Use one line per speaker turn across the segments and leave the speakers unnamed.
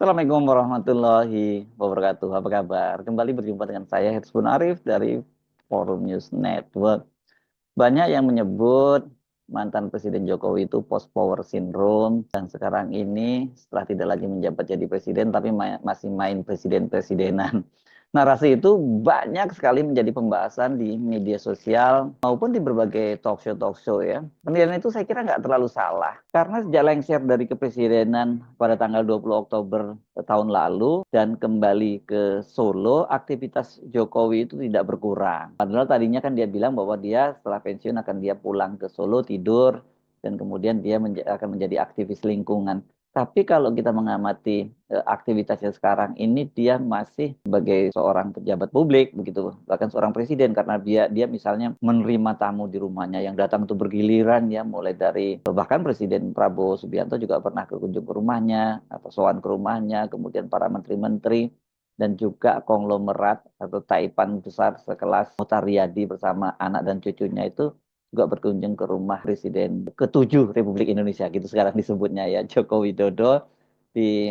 Assalamualaikum warahmatullahi wabarakatuh. Apa kabar? Kembali berjumpa dengan saya Hirzbun Arif dari Forum News Network. Banyak yang menyebut mantan Presiden Jokowi itu post power syndrome dan sekarang ini setelah tidak lagi menjabat jadi presiden tapi masih main presiden-presidenan. Narasi itu banyak sekali menjadi pembahasan di media sosial maupun di berbagai talk show ya. Penilaian itu saya kira nggak terlalu salah. Karena sejak lengser dari kepresidenan pada tanggal 20 Oktober tahun lalu dan kembali ke Solo, aktivitas Jokowi itu tidak berkurang. Padahal tadinya kan dia bilang bahwa dia setelah pensiun akan dia pulang ke Solo, tidur, dan kemudian dia akan menjadi aktivis lingkungan. Tapi kalau kita mengamati aktivitasnya sekarang ini, dia masih sebagai seorang pejabat publik begitu, bahkan seorang presiden karena dia misalnya menerima tamu di rumahnya yang datang itu bergiliran ya, mulai dari bahkan Presiden Prabowo Subianto juga pernah berkunjung ke rumahnya atau sowan ke rumahnya, kemudian para menteri-menteri dan juga konglomerat atau taipan besar sekelas Mutharyadi bersama anak dan cucunya itu juga berkunjung ke rumah Presiden ke-7 Republik Indonesia, gitu sekarang disebutnya ya, Joko Widodo di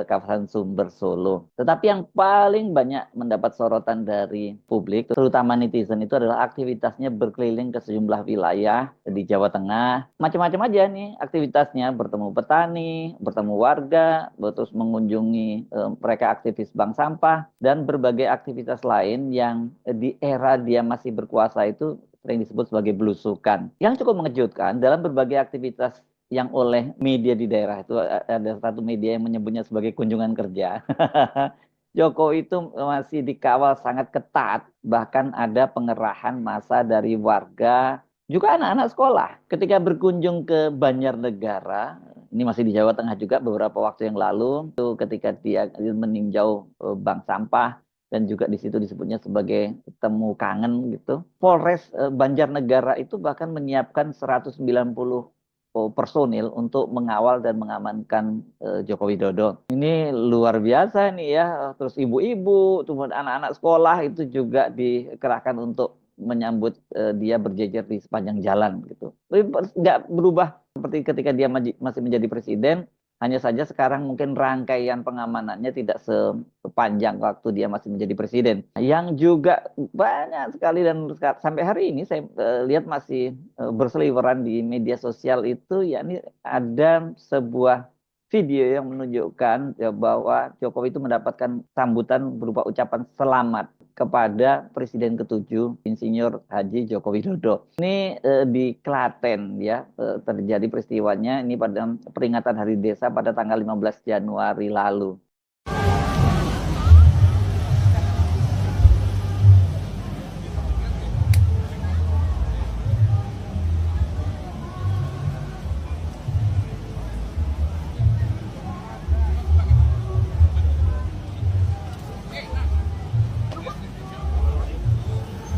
kawasan Sumber Solo. Tetapi yang paling banyak mendapat sorotan dari publik, terutama netizen, itu adalah aktivitasnya berkeliling ke sejumlah wilayah di Jawa Tengah. Macam-macam aja nih aktivitasnya, bertemu petani, bertemu warga, terus mengunjungi mereka aktivis bank sampah, dan berbagai aktivitas lain yang di era dia masih berkuasa itu sering disebut sebagai belusukan. Yang cukup mengejutkan, dalam berbagai aktivitas yang oleh media di daerah itu, ada satu media yang menyebutnya sebagai kunjungan kerja. Jokowi itu masih dikawal sangat ketat, bahkan ada pengerahan massa dari warga, juga anak-anak sekolah. Ketika berkunjung ke Banjarnegara, ini masih di Jawa Tengah juga beberapa waktu yang lalu, itu ketika dia meninjau bank sampah, dan juga di situ disebutnya sebagai temu kangen gitu. Polres Banjarnegara itu bahkan menyiapkan 190 personil untuk mengawal dan mengamankan Joko Widodo. Ini luar biasa nih ya. Terus ibu-ibu, kemudian anak-anak sekolah itu juga dikerahkan untuk menyambut dia berjejer di sepanjang jalan gitu. Tapi nggak berubah seperti ketika dia masih menjadi presiden. Hanya saja sekarang mungkin rangkaian pengamanannya tidak sepanjang waktu dia masih menjadi presiden. Yang juga banyak sekali dan sampai hari ini saya lihat masih berseliweran di media sosial itu, yakni ada sebuah video yang menunjukkan ya, bahwa Jokowi itu mendapatkan sambutan berupa ucapan selamat kepada Presiden ke-7 Insinyur Haji Joko Widodo. Ini di Klaten ya, terjadi peristiwanya ini pada peringatan Hari Desa pada tanggal 15 Januari lalu.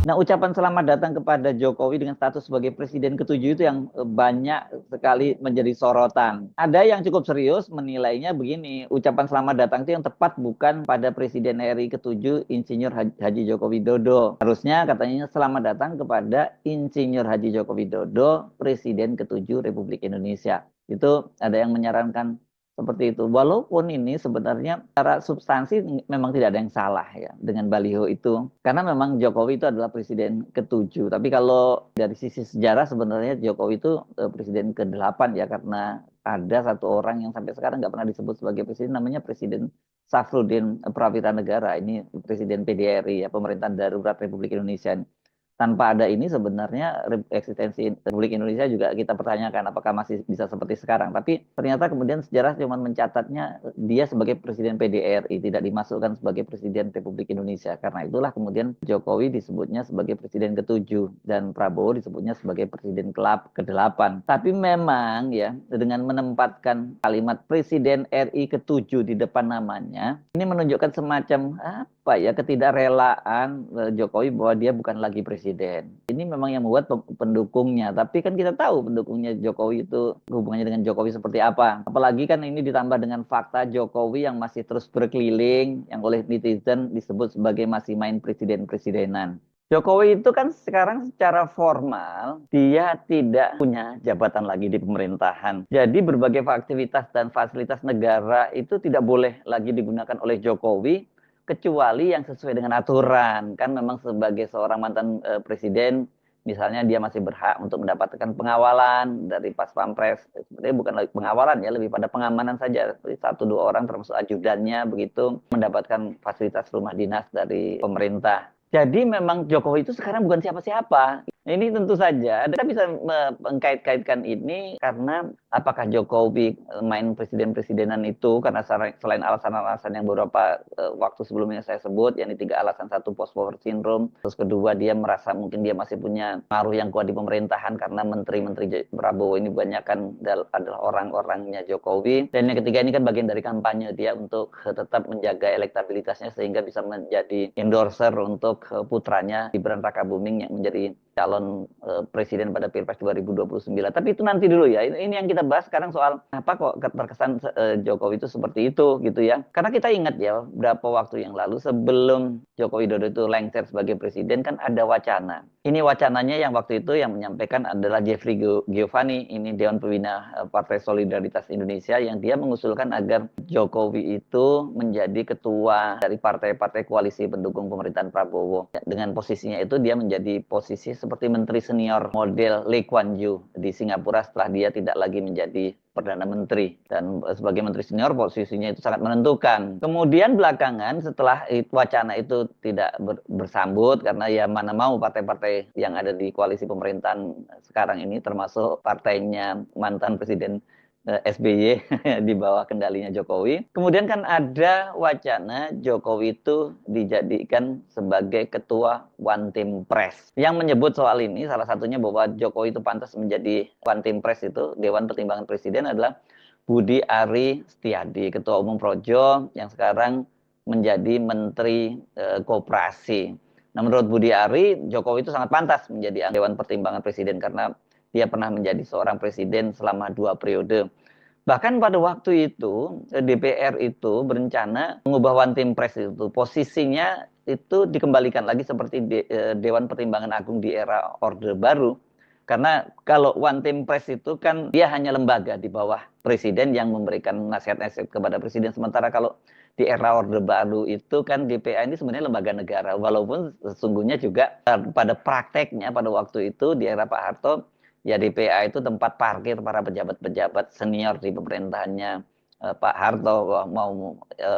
Nah, ucapan selamat datang kepada Jokowi dengan status sebagai Presiden ke-7 itu yang banyak sekali menjadi sorotan. Ada yang cukup serius menilainya begini, ucapan selamat datang itu yang tepat bukan pada Presiden RI ke-7 Insinyur Haji Joko Widodo. Harusnya katanya selamat datang kepada Insinyur Haji Joko Widodo, Presiden ke-7 Republik Indonesia. Itu ada yang menyarankan seperti itu. Walaupun ini sebenarnya secara substansi memang tidak ada yang salah ya dengan baliho itu. Karena memang Jokowi itu adalah presiden ke-7. Tapi kalau dari sisi sejarah sebenarnya Jokowi itu presiden ke-8 ya. Karena ada satu orang yang sampai sekarang nggak pernah disebut sebagai presiden, namanya Presiden Safruddin Prawitanegara. Ini presiden PDRI ya, Pemerintahan Darurat Republik Indonesia. Tanpa ada ini sebenarnya eksistensi Republik Indonesia juga kita pertanyakan apakah masih bisa seperti sekarang. Tapi ternyata kemudian sejarah cuma mencatatnya dia sebagai Presiden PDRI, tidak dimasukkan sebagai Presiden Republik Indonesia. Karena itulah kemudian Jokowi disebutnya sebagai Presiden ke-7 dan Prabowo disebutnya sebagai Presiden ke-8. Tapi memang ya dengan menempatkan kalimat Presiden RI ke-7 di depan namanya, ini menunjukkan semacam apa ya, ketidakrelaan Jokowi bahwa dia bukan lagi presiden. Ini memang yang membuat pendukungnya. Tapi kan kita tahu pendukungnya Jokowi itu hubungannya dengan Jokowi seperti apa. Apalagi kan ini ditambah dengan fakta Jokowi yang masih terus berkeliling, yang oleh netizen disebut sebagai masih main presiden-presidenan. Jokowi itu kan sekarang secara formal dia tidak punya jabatan lagi di pemerintahan. Jadi berbagai aktivitas dan fasilitas negara itu tidak boleh lagi digunakan oleh Jokowi kecuali yang sesuai dengan aturan. Kan memang sebagai seorang mantan presiden, misalnya dia masih berhak untuk mendapatkan pengawalan dari Pas Pampres. Sebenarnya bukan lagi pengawalan ya, lebih pada pengamanan saja. Satu dua orang termasuk ajudannya begitu mendapatkan fasilitas rumah dinas dari pemerintah. Jadi memang Jokowi itu sekarang bukan siapa-siapa. Ini tentu saja kita bisa mengkait-kaitkan ini karena apakah Jokowi main presiden-presidenan itu karena selain alasan-alasan yang beberapa waktu sebelumnya saya sebut, yakni 3 alasan. Satu, post power syndrome. Terus kedua, dia merasa mungkin dia masih punya pengaruh yang kuat di pemerintahan karena menteri-menteri Prabowo ini banyak kan adalah orang-orangnya Jokowi. Dan yang ketiga, ini kan bagian dari kampanye dia untuk tetap menjaga elektabilitasnya sehingga bisa menjadi endorser untuk putranya Gibran Rakabuming yang menjadi calon presiden pada Pilpres 2029. Tapi itu nanti dulu ya. Ini yang kita bahas sekarang soal apa kok terkesan Jokowi itu seperti itu gitu ya. Karena kita ingat ya, berapa waktu yang lalu sebelum Joko Widodo itu lengser sebagai presiden kan ada wacana. Ini wacananya yang waktu itu yang menyampaikan adalah Jeffrey Giovanni, ini Dewan Pembina Partai Solidaritas Indonesia, yang dia mengusulkan agar Jokowi itu menjadi ketua dari partai-partai koalisi pendukung pemerintahan Prabowo. Dengan posisinya itu dia menjadi posisi seperti menteri senior model Lee Kuan Yew di Singapura setelah dia tidak lagi menjadi Perdana Menteri. Dan sebagai Menteri Senior posisinya itu sangat menentukan. Kemudian belakangan setelah wacana itu tidak bersambut, karena ya mana mau partai-partai yang ada di koalisi pemerintahan sekarang ini, termasuk partainya mantan Presiden SBY di bawah kendalinya Jokowi. Kemudian kan ada wacana Jokowi itu dijadikan sebagai ketua One Team Press. Yang menyebut soal ini salah satunya bahwa Jokowi itu pantas menjadi One Team Press itu Dewan Pertimbangan Presiden adalah Budi Ari Setiadi, Ketua Umum Projo yang sekarang menjadi Menteri Koperasi. Nah, menurut Budi Ari, Jokowi itu sangat pantas menjadi Dewan Pertimbangan Presiden karena dia pernah menjadi seorang presiden selama 2 periode. Bahkan pada waktu itu DPR itu berencana mengubah One Team Press itu. Posisinya itu dikembalikan lagi seperti Dewan Pertimbangan Agung di era Orde Baru. Karena kalau One Team Press itu kan dia hanya lembaga di bawah presiden yang memberikan nasihat-nasihat kepada presiden. Sementara kalau di era Orde Baru itu kan DPA ini sebenarnya lembaga negara. Walaupun sesungguhnya juga pada prakteknya pada waktu itu di era Pak Harto, ya DPA itu tempat parkir para pejabat-pejabat senior di pemerintahannya Pak Harto.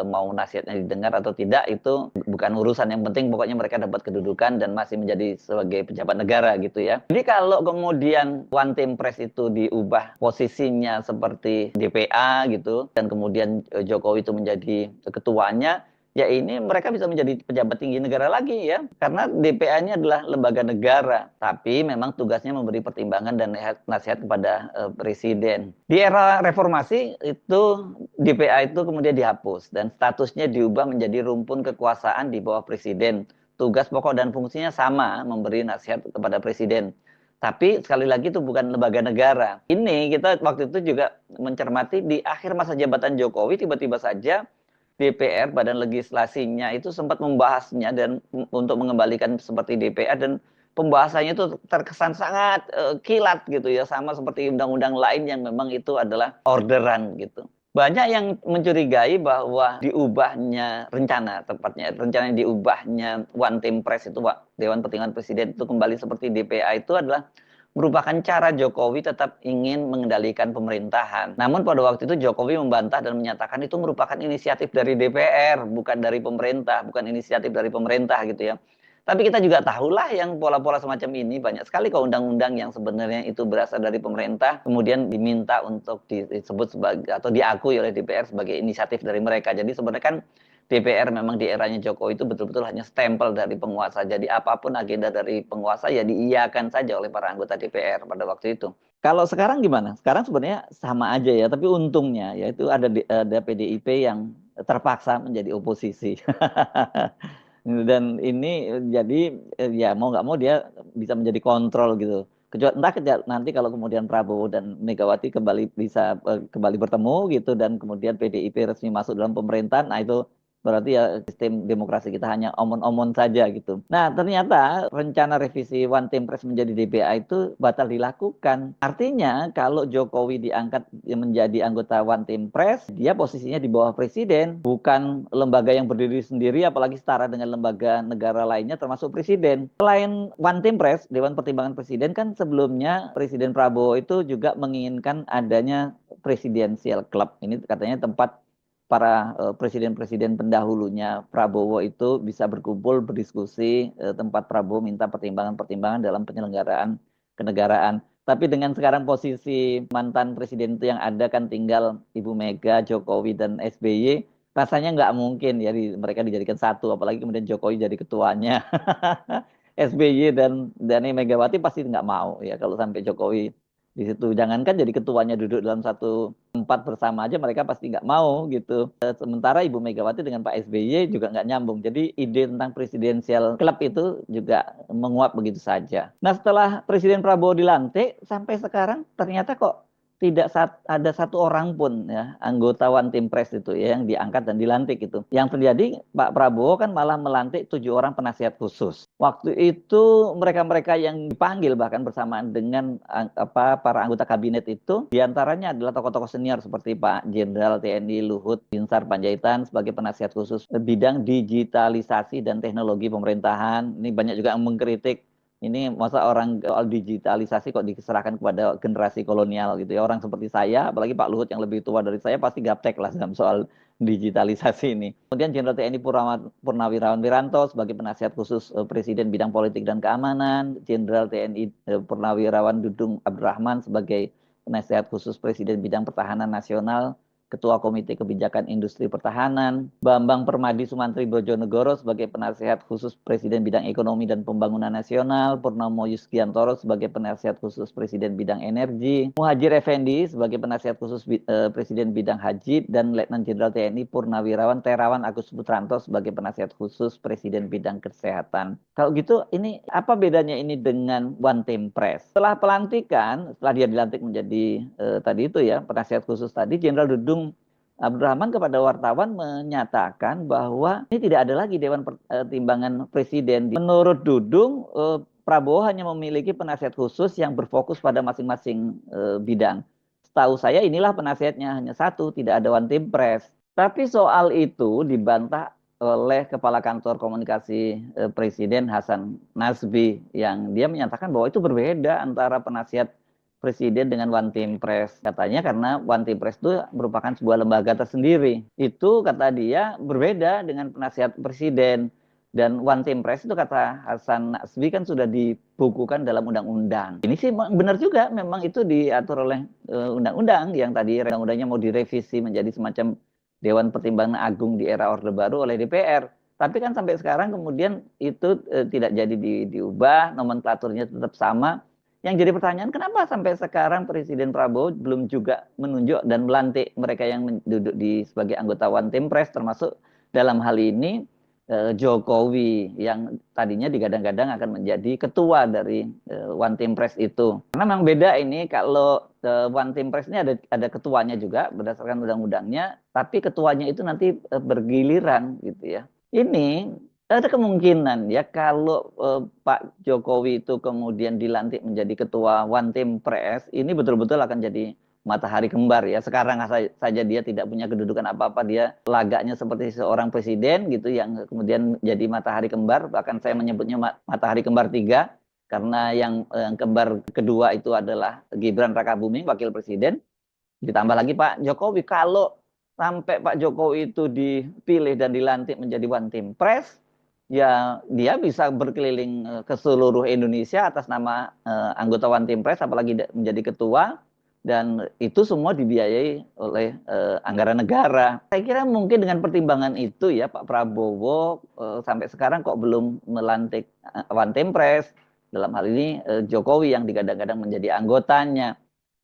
Mau nasihatnya didengar atau tidak itu bukan urusan, yang penting pokoknya mereka dapat kedudukan dan masih menjadi sebagai pejabat negara gitu ya. Jadi kalau kemudian One Team Press itu diubah posisinya seperti DPA gitu dan kemudian Jokowi itu menjadi ketuanya, ya ini mereka bisa menjadi pejabat tinggi negara lagi ya. Karena DPA-nya adalah lembaga negara, tapi memang tugasnya memberi pertimbangan dan nasihat kepada presiden. Di era reformasi itu DPA itu kemudian dihapus dan statusnya diubah menjadi rumpun kekuasaan di bawah presiden. Tugas pokok dan fungsinya sama, memberi nasihat kepada presiden. Tapi sekali lagi itu bukan lembaga negara. Ini kita waktu itu juga mencermati di akhir masa jabatan Jokowi tiba-tiba saja DPR, badan legislasinya itu sempat membahasnya dan untuk mengembalikan seperti DPR, dan pembahasannya itu terkesan sangat kilat gitu ya, sama seperti undang-undang lain yang memang itu adalah orderan gitu. Banyak yang mencurigai bahwa diubahnya rencana, tepatnya rencana diubahnya One Team Press itu, Dewan Pertimbangan Presiden itu kembali seperti DPA itu adalah merupakan cara Jokowi tetap ingin mengendalikan pemerintahan. Namun pada waktu itu Jokowi membantah dan menyatakan itu merupakan inisiatif dari DPR, bukan dari pemerintah, bukan inisiatif dari pemerintah gitu ya. Tapi kita juga tahulah yang pola-pola semacam ini banyak sekali kok undang-undang yang sebenarnya itu berasal dari pemerintah, kemudian diminta untuk disebut sebagai atau diakui oleh DPR sebagai inisiatif dari mereka. Jadi sebenarnya kan DPR memang di eranya Jokowi itu betul-betul hanya stempel dari penguasa. Jadi apapun agenda dari penguasa ya diiyakan saja oleh para anggota DPR pada waktu itu. Kalau sekarang gimana? Sekarang sebenarnya sama aja ya, tapi untungnya yaitu ada PDIP yang terpaksa menjadi oposisi. Dan ini jadi ya mau nggak mau dia bisa menjadi kontrol gitu. Entah nanti kalau kemudian Prabowo dan Megawati kembali bisa kembali bertemu gitu dan kemudian PDIP resmi masuk dalam pemerintahan, nah itu Berarti ya sistem demokrasi kita hanya omon-omon saja gitu. Nah, ternyata rencana revisi One Team Press menjadi DPA itu batal dilakukan. Artinya kalau Jokowi diangkat menjadi anggota One Team Press, dia posisinya di bawah presiden, bukan lembaga yang berdiri sendiri, apalagi setara dengan lembaga negara lainnya termasuk presiden. Selain One Team Press, Dewan Pertimbangan Presiden kan sebelumnya Presiden Prabowo itu juga menginginkan adanya Presidential Club. Ini katanya tempat para presiden-presiden pendahulunya Prabowo itu bisa berkumpul berdiskusi, tempat Prabowo minta pertimbangan-pertimbangan dalam penyelenggaraan kenegaraan. Tapi dengan sekarang posisi mantan presiden itu yang ada kan tinggal Ibu Mega, Jokowi, dan SBY, rasanya nggak mungkin ya mereka dijadikan satu, apalagi kemudian Jokowi jadi ketuanya. SBY dan Megawati pasti nggak mau ya kalau sampai Jokowi di situ. Jangankan jadi ketuanya duduk dalam satu tempat bersama aja mereka pasti nggak mau gitu. Sementara Ibu Megawati dengan Pak SBY juga nggak nyambung. Jadi ide tentang presidensial club itu juga menguap begitu saja. Nah, setelah Presiden Prabowo dilantik sampai sekarang ternyata kok tidak ada satu orang pun ya anggota One Team Press itu ya yang diangkat dan dilantik itu. Yang terjadi Pak Prabowo kan malah melantik 7 orang penasihat khusus. Waktu itu mereka-mereka yang dipanggil bahkan bersamaan dengan para anggota kabinet itu diantaranya adalah tokoh-tokoh senior seperti Pak Jenderal TNI Luhut Binsar Panjaitan sebagai penasihat khusus bidang digitalisasi dan teknologi pemerintahan. Ini banyak juga yang mengkritik ini masa orang soal digitalisasi kok diserahkan kepada generasi kolonial gitu ya. Orang seperti saya, apalagi Pak Luhut yang lebih tua dari saya pasti gaptek lah dalam soal digitalisasi ini. Kemudian Jenderal TNI Purnawirawan Wiranto sebagai penasihat khusus Presiden bidang politik dan keamanan, Jenderal TNI Purnawirawan Dudung Abdurrahman sebagai penasihat khusus Presiden bidang pertahanan nasional, Ketua Komite Kebijakan Industri Pertahanan, Bambang Permadi Sumantri Bojonegoro sebagai penasihat khusus Presiden bidang Ekonomi dan Pembangunan Nasional, Purnomo Yuskiantoro sebagai penasihat khusus Presiden bidang Energi, Muhajir Effendi sebagai penasihat khusus Presiden bidang Haji, dan Letnan Jenderal TNI Purnawirawan Terawan Agus Putranto sebagai penasihat khusus Presiden bidang Kesehatan. Kalau gitu, ini apa bedanya ini dengan One Team Press? Setelah pelantikan, setelah dia dilantik menjadi tadi itu ya penasihat khusus tadi, Jenderal Dudung Abdurrahman kepada wartawan menyatakan bahwa ini tidak ada lagi Dewan Pertimbangan Presiden. Menurut Dudung, Prabowo hanya memiliki penasihat khusus yang berfokus pada masing-masing bidang. Setahu saya inilah penasihatnya hanya satu, tidak ada One Team Press. Tapi soal itu dibantah oleh Kepala Kantor Komunikasi Presiden Hasan Nasbi yang dia menyatakan bahwa itu berbeda antara penasihat Presiden dengan One Team Press. Katanya karena One Team Press itu merupakan sebuah lembaga tersendiri. Itu kata dia berbeda dengan penasihat Presiden. Dan One Team Press itu kata Hasan Nasbi kan sudah dibukukan dalam undang-undang. Ini sih benar juga, memang itu diatur oleh undang-undang yang tadi undang-undangnya mau direvisi menjadi semacam Dewan Pertimbangan Agung di era Orde Baru oleh DPR. Tapi kan sampai sekarang kemudian itu tidak jadi diubah, nomenklaturnya tetap sama. Yang jadi pertanyaan, kenapa sampai sekarang Presiden Prabowo belum juga menunjuk dan melantik mereka yang duduk sebagai anggota One Team Press, termasuk dalam hal ini Jokowi yang tadinya digadang-gadang akan menjadi ketua dari One Team Press itu. Karena memang beda ini, kalau One Team Press ini ada ketuanya juga berdasarkan undang-undangnya, tapi ketuanya itu nanti bergiliran gitu ya. Ini ada kemungkinan ya kalau Pak Jokowi itu kemudian dilantik menjadi ketua One Team Press, ini betul-betul akan jadi matahari kembar ya. Sekarang saja dia tidak punya kedudukan apa-apa, dia lagaknya seperti seorang presiden gitu yang kemudian jadi matahari kembar, bahkan saya menyebutnya matahari kembar 3, karena yang kembar kedua itu adalah Gibran Rakabuming, wakil presiden, ditambah lagi Pak Jokowi. Kalau sampai Pak Jokowi itu dipilih dan dilantik menjadi One Team Press, ya dia bisa berkeliling ke seluruh Indonesia atas nama anggota One Team Press, apalagi menjadi ketua, dan itu semua dibiayai oleh anggaran negara. Saya kira mungkin dengan pertimbangan itu ya Pak Prabowo sampai sekarang kok belum melantik One Team Press, dalam hal ini Jokowi yang digadang-gadang menjadi anggotanya.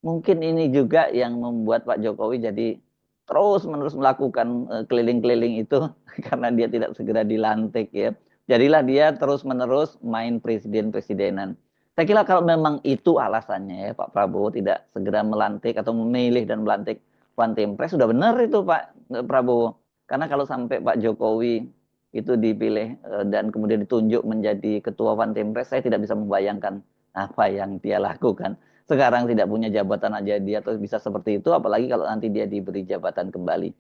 Mungkin ini juga yang membuat Pak Jokowi jadi terus-menerus melakukan keliling-keliling itu karena dia tidak segera dilantik ya. Jadilah dia terus-menerus main presiden-presidenan. Saya kira kalau memang itu alasannya ya Pak Prabowo tidak segera melantik atau memilih dan melantik One Team Press, sudah benar itu Pak Prabowo. Karena kalau sampai Pak Jokowi itu dipilih dan kemudian ditunjuk menjadi ketua One Team Press, saya tidak bisa membayangkan apa yang dia lakukan. Sekarang tidak punya jabatan aja dia terus bisa seperti itu, apalagi kalau nanti dia diberi jabatan kembali.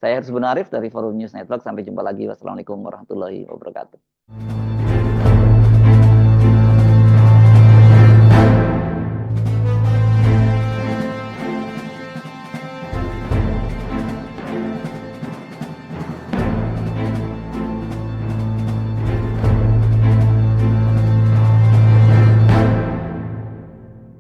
Saya Hersbun Arif dari Forum News Network. Sampai jumpa lagi. Wassalamualaikum warahmatullahi wabarakatuh.